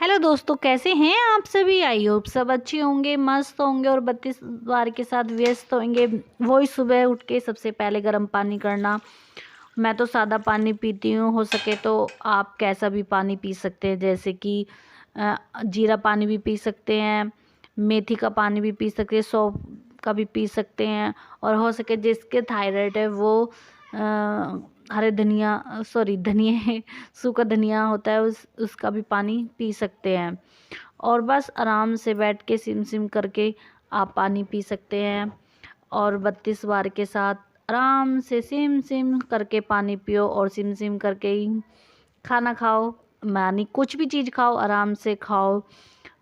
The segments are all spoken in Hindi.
हेलो दोस्तों, कैसे हैं आप सभी। आई होप सब अच्छे होंगे, मस्त होंगे और 32 बार के साथ व्यस्त होंगे। वही सुबह उठ के सबसे पहले गर्म पानी करना। मैं तो सादा पानी पीती हूँ, हो सके तो आप कैसा भी पानी पी सकते हैं, जैसे कि जीरा पानी भी पी सकते हैं, मेथी का पानी भी पी सकते हैं, सौंफ का भी पी सकते हैं। और हो सके जिसके थायराइड है वो हरे धनिया सॉरी धनिया सूखा धनिया होता है उसका भी पानी पी सकते हैं। और बस आराम से बैठ के सिम सिम करके आप पानी पी सकते हैं। और 32 बार के साथ आराम से सिम सिम करके पानी पियो और सिम सिम करके ही खाना खाओ। यानी कुछ भी चीज़ खाओ, आराम से खाओ।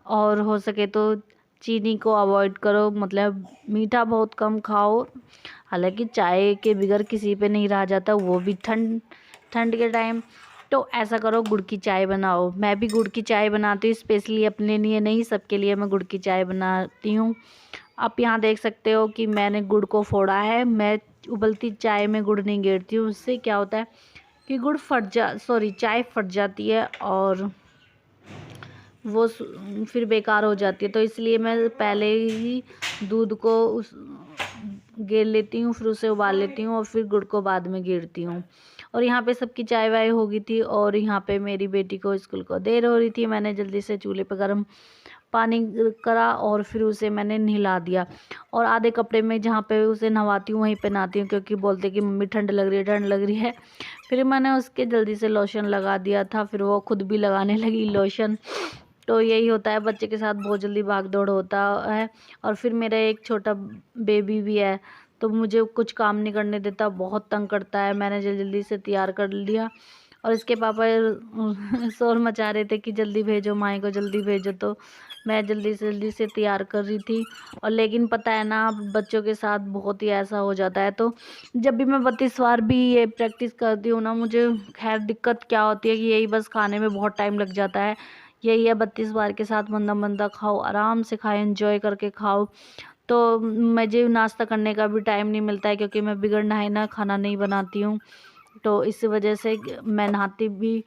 और हो सके तो चीनी को अवॉइड करो, मतलब मीठा बहुत कम खाओ। हालांकि चाय के बगैर किसी पे नहीं रहा जाता, वो भी ठंड ठंड के टाइम। तो ऐसा करो, गुड़ की चाय बनाओ। मैं भी गुड़ की चाय बनाती हूँ, स्पेशली अपने लिए नहीं, सबके लिए मैं गुड़ की चाय बनाती हूँ। आप यहाँ देख सकते हो कि मैंने गुड़ को फोड़ा है। मैं उबलती चाय में गुड़ नहीं गेरती हूँ, उससे क्या होता है कि चाय फट जाती है और वो फिर बेकार हो जाती है। तो इसलिए मैं पहले ही दूध को गेर लेती हूँ, फिर उसे उबाल लेती हूँ और फिर गुड़ को बाद में गेरती हूँ। और यहाँ पे सबकी चाय वाय हो गई थी और यहाँ पे मेरी बेटी को स्कूल को देर हो रही थी। मैंने जल्दी से चूल्हे पे गर्म पानी करा और फिर उसे मैंने नहला दिया। और आधे कपड़े में जहाँ पे उसे नहवाती हूँ वहीं पे नहाती हूँ, क्योंकि बोलते कि मम्मी ठंड लग रही है, ठंड लग रही है। फिर मैंने उसके जल्दी से लोशन लगा दिया था, फिर वो खुद भी लगाने लगी लोशन। तो यही होता है, बच्चे के साथ बहुत जल्दी भाग दौड़ होता है। और फिर मेरा एक छोटा बेबी भी है, तो मुझे कुछ काम नहीं करने देता, बहुत तंग करता है। मैंने जल्दी से तैयार कर लिया और इसके पापा शोर मचा रहे थे कि जल्दी भेजो माए को, जल्दी भेजो। तो मैं जल्दी से तैयार कर रही थी। और लेकिन पता है ना, बच्चों के साथ बहुत ही ऐसा हो जाता है। तो जब भी मैं 32 बार भी ये प्रैक्टिस करती हूँ ना, मुझे खैर दिक्कत क्या होती है कि यही बस खाने में बहुत टाइम लग जाता है। यही है, 32 बार के साथ मंदा मंदा खाओ, आराम से खाओ, एंजॉय करके खाओ। तो मुझे नाश्ता करने का भी टाइम नहीं मिलता है, क्योंकि मैं बिगड़ नहाए ना खाना नहीं बनाती हूँ। तो इस वजह से मैं नहाती भी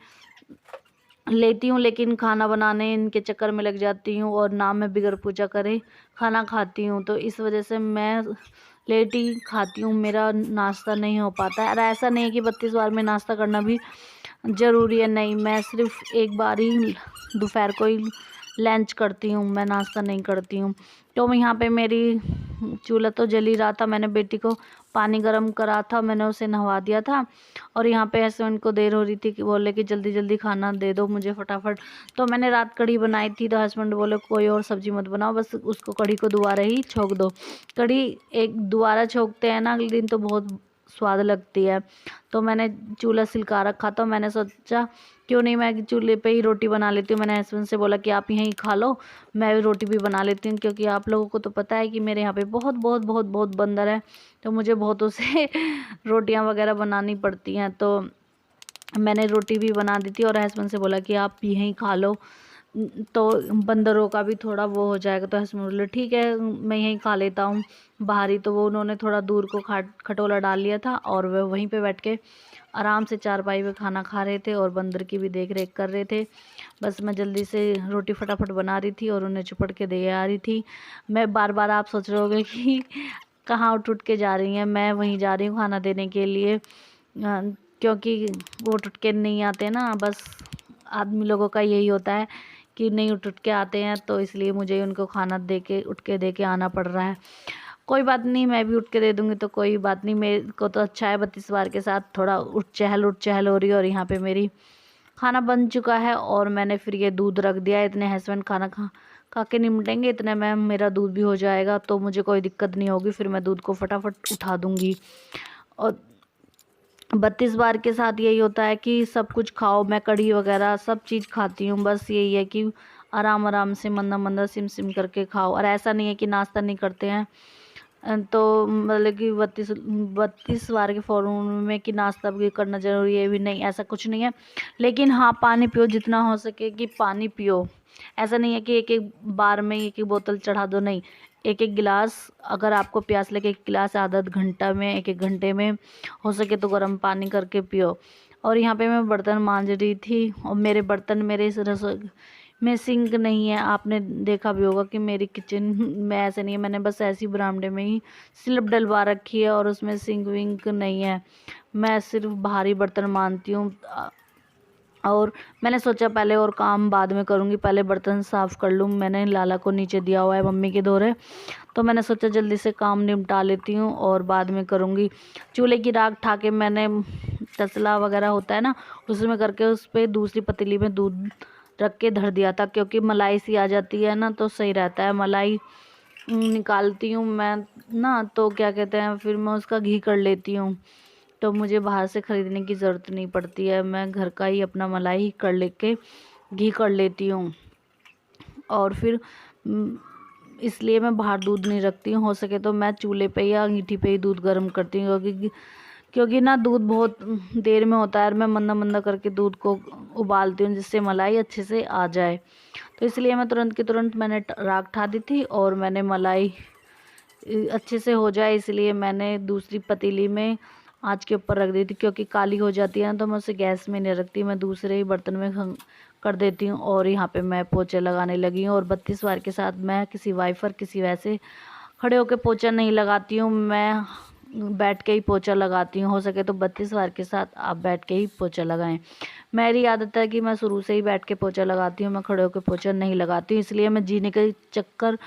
लेती हूँ, लेकिन खाना बनाने इनके चक्कर में लग जाती हूँ और ना मैं बिगर पूजा करे खाना खाती हूँ। तो इस वजह से मैं लेट ही खाती हूँ, मेरा नाश्ता नहीं हो पाता है। और ऐसा नहीं है कि 32 बार में नाश्ता करना भी ज़रूरी है, नहीं, मैं सिर्फ एक बार ही दोपहर को ही लंच करती हूँ, मैं नाश्ता नहीं करती हूँ। तो यहाँ पे मेरी चूल्हा तो जल ही रहा था, मैंने बेटी को पानी गर्म करा था, मैंने उसे नहवा दिया था। और यहाँ पे ऐसे उनको देर हो रही थी कि बोले कि जल्दी जल्दी खाना दे दो मुझे फटाफट। तो मैंने रात कढ़ी बनाई थी, तो हस्बैंड बोले कोई और सब्जी मत बनाओ, बस उसको कढ़ी को दोबारा ही छोंक दो। कढ़ी एक दोबारा छोंकते हैं ना अगले दिन तो बहुत स्वाद लगती है। तो मैंने चूल्हा सिलका रखा था, मैंने सोचा क्यों नहीं मैं चूल्हे पे ही रोटी बना लेती हूँ। मैंने हस्बैंड से बोला कि आप यहीं खा लो, मैं रोटी भी बना लेती हूँ, क्योंकि आप लोगों को तो पता है कि मेरे यहाँ पे बहुत बहुत बहुत बहुत बंदर है। तो मुझे बहुतों से रोटियां वगैरह बनानी पड़ती हैं। तो मैंने रोटी भी बना दी थी और हस्बैंड से बोला कि आप यहीं खा लो, तो बंदरों का भी थोड़ा वो हो जाएगा। तो हस्बैंड बोले ठीक है मैं यहीं खा लेता हूँ बाहरी। तो वो उन्होंने थोड़ा दूर को खटोला डाल लिया था और वह वहीं पे बैठ के आराम से चारपाई पे खाना खा रहे थे और बंदर की भी देख रेख कर रहे थे। बस मैं जल्दी से रोटी फटाफट बना रही थी और उन्हें चुपड़ के दे आ रही थी। मैं बार बार आप सोच रहे होगे कि कहाँ उठ उठ के जा रही हैं, मैं वहीं जा रही हूँ खाना देने के लिए। क्योंकि वो उठ के नहीं आते ना, बस आदमी लोगों का यही होता है कि नहीं उठ उठ के आते हैं, तो इसलिए मुझे उनको खाना दे के उठ के दे के आना पड़ रहा है। कोई बात नहीं, मैं भी उठ के दे दूँगी, तो कोई बात नहीं, मेरे को तो अच्छा है 32 बार के साथ थोड़ा उठ चहल हो रही है। और यहाँ पे मेरी खाना बन चुका है और मैंने फिर ये दूध रख दिया है। इतने हस्बैंड खाना खा के निपटेंगे, इतने में मेरा दूध भी हो जाएगा, तो मुझे कोई दिक्कत नहीं होगी, फिर मैं दूध को फटाफट उठा दूँगी। और 32 बार के साथ यही होता है कि सब कुछ खाओ, मैं कढ़ी वगैरह सब चीज़ खाती हूँ। बस यही है कि आराम आराम से मंदा मंदा सिम सिम करके खाओ। और ऐसा नहीं है कि नाश्ता नहीं करते हैं, तो मतलब कि 32 बार के फॉर्मूले में कि नाश्ता भी करना ज़रूरी है भी नहीं, ऐसा कुछ नहीं है। लेकिन हाँ, पानी पियो, जितना हो सके कि पानी पियो। ऐसा नहीं है कि एक एक बार में एक एक बोतल चढ़ा दो, नहीं, एक एक गिलास, अगर आपको प्यास लगे एक गिलास आधा आधा घंटा में, एक एक घंटे में हो सके तो गर्म पानी करके पियो। और यहाँ पे मैं बर्तन मांज रही थी और मेरे बर्तन मेरे इस रसोई में सिंक नहीं है। आपने देखा भी होगा कि मेरी किचन में ऐसे नहीं है, मैंने बस ऐसी बरामदे में ही स्लिप डलवा रखी है और उसमें सिंक विंक नहीं है। मैं सिर्फ भारी बर्तन मानती हूँ। और मैंने सोचा पहले और काम बाद में करूँगी, पहले बर्तन साफ़ कर लूँ। मैंने लाला को नीचे दिया हुआ है मम्मी के दौरे, तो मैंने सोचा जल्दी से काम निपटा लेती हूँ और बाद में करूँगी। चूल्हे की राख ठा के मैंने तसला वगैरह होता है ना, उसमें करके उस पर दूसरी पतीली में दूध रख के धर दिया था, क्योंकि मलाई सी आ जाती है ना तो सही रहता है। मलाई निकालती हूँ मैं ना, तो क्या कहते हैं, फिर मैं उसका घी कर लेती हूँ, तो मुझे बाहर से ख़रीदने की ज़रूरत नहीं पड़ती है। मैं घर का ही अपना मलाई कर लेके घी कर लेती हूँ। और फिर इसलिए मैं बाहर दूध नहीं रखती हूँ। हो सके तो मैं चूल्हे पे या अंगीठी पे ही दूध गर्म करती हूँ, क्योंकि ना दूध बहुत देर में होता है और मैं मंदा मंदा करके दूध को उबालती हूँ जिससे मलाई अच्छे से आ जाए। तो इसलिए मैं तुरंत की तुरंत मैंने राख ठा दी थी और मैंने मलाई अच्छे से हो जाए इसलिए मैंने दूसरी पतीली में आँच के ऊपर रख दी थी, क्योंकि काली हो जाती है ना तो मैं उसे गैस में नहीं रखती, मैं दूसरे ही बर्तन में कर देती हूँ। और यहाँ पे मैं पोछे लगाने लगी हूँ और 32 बार के साथ मैं किसी वाइफर किसी वैसे खड़े होकर पोछा नहीं लगाती हूँ, मैं बैठ के ही पोछा लगाती हूँ। हो सके तो 32 बार के साथ आप बैठ के ही पोछा लगाएं। मेरी आदत है कि मैं शुरू से ही बैठ के पोछा लगाती हूँ, मैं खड़े होकर पोछा नहीं लगाती हूँ, इसलिए मैं जीने के चक्कर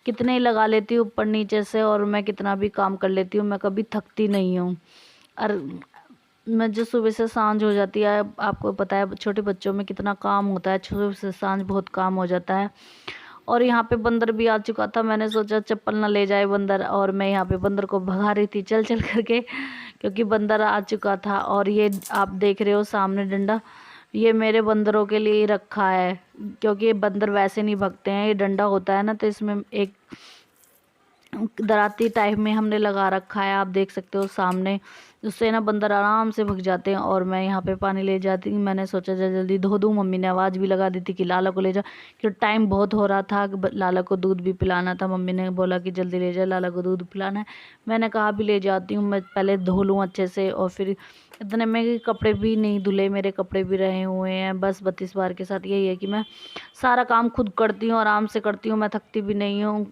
कितने ही लगा लेती हूँ ऊपर नीचे से, और मैं कितना भी काम कर लेती हूँ, मैं कभी थकती नहीं हूँ। और मैं जो सुबह से सांझ हो जाती है, आपको पता है छोटे बच्चों में कितना काम होता है, सुबह से सांझ बहुत काम हो जाता है। और यहाँ पे बंदर भी आ चुका था, मैंने सोचा चप्पल ना ले जाए बंदर, और मैं यहाँ पे बंदर को भगा रही थी चल चल करके, क्योंकि बंदर आ चुका था। और ये आप देख रहे हो सामने डंडा, ये मेरे बंदरों के लिए ही रखा है, क्योंकि ये बंदर वैसे नहीं भगते हैं, ये डंडा होता है ना तो इसमें एक दराती टाइप में हमने लगा रखा है, आप देख सकते हो सामने, उससे ना बंदर आराम से भग जाते हैं। और मैं यहाँ पे पानी ले जाती हूँ, मैंने सोचा जल्दी धो दूँ, मम्मी ने आवाज़ भी लगा दी थी कि लाला को ले जा, क्योंकि टाइम बहुत हो रहा था, लाला को दूध भी पिलाना था, मम्मी ने बोला कि जल्दी ले जा, लाला को दूध पिलाना है। मैंने कहा भी ले जाती हूँ, मैं पहले धो लूँ अच्छे से, और फिर इतने में कपड़े भी नहीं धुले, मेरे कपड़े भी रहे हुए हैं। बस 32 बार के साथ यही है कि मैं सारा काम खुद करती हूँ, आराम से करती हूँ, मैं थकती भी नहीं हूँ।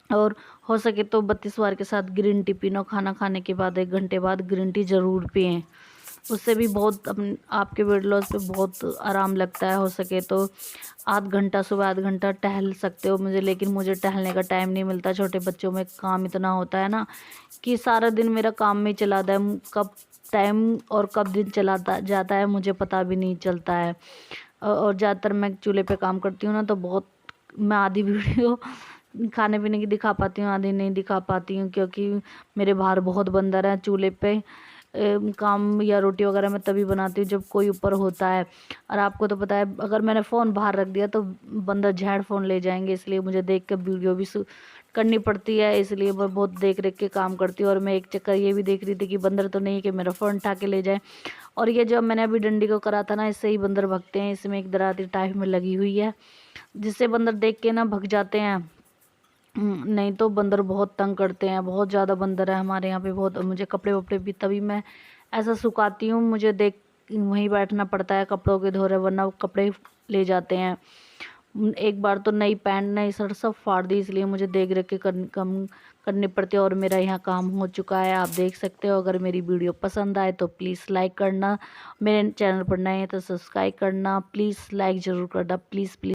और हो सके तो 32 बार के साथ ग्रीन टी पीना, खाना खाने के बाद 1 घंटे बाद ग्रीन टी ज़रूर पिएं, उससे भी बहुत आपके वेट लॉस पे बहुत आराम लगता है। हो सके तो आध घंटा सुबह आध घंटा टहल सकते हो, लेकिन मुझे टहलने का टाइम नहीं मिलता, छोटे बच्चों में काम इतना होता है ना कि सारा दिन मेरा काम में चला जाता है, कब टाइम और कब दिन चला जाता है मुझे पता भी नहीं चलता है। और ज़्यादातर मैं चूल्हे पे काम करती हूँ ना, तो बहुत मैं आधी वीडियो खाने पीने की दिखा पाती हूँ, आधी नहीं दिखा पाती हूँ, क्योंकि मेरे बाहर बहुत बंदर हैं। चूल्हे पे काम या रोटी वगैरह मैं तभी बनाती हूँ जब कोई ऊपर होता है। और आपको तो पता है अगर मैंने फ़ोन बाहर रख दिया तो बंदर झाड़ फ़ोन ले जाएंगे, इसलिए मुझे देख के वीडियो भी करनी पड़ती है, इसलिए मैं बहुत देख रेख के काम करती हूँ। और मैं एक चक्कर ये भी देख रही थी कि बंदर तो नहीं कि मेरा फ़ोन उठा के ले जाए। और ये जो मैंने अभी डंडी को करा था ना, इससे ही बंदर भगते हैं, इसमें एक दराती टाइप में लगी हुई है जिससे बंदर देख के ना भग जाते हैं। नहीं तो बंदर बहुत तंग करते हैं, बहुत ज़्यादा बंदर है हमारे यहाँ पे बहुत। मुझे कपड़े वपड़े भी तभी मैं ऐसा सुखाती हूँ, मुझे देख वहीं बैठना पड़ता है कपड़ों के धोरे, वरना कपड़े ले जाते हैं। एक बार तो नई पैंट नई शर्ट सब फाड़ दी, इसलिए मुझे देख रेख के कम करनी पड़ती है। और मेरा यहाँ काम हो चुका है, आप देख सकते हो। अगर मेरी वीडियो पसंद आए तो प्लीज़ लाइक करना, मेरे चैनल पर नए हैं तो सब्सक्राइब करना, प्लीज़ लाइक ज़रूर करना, प्लीज़ प्लीज़।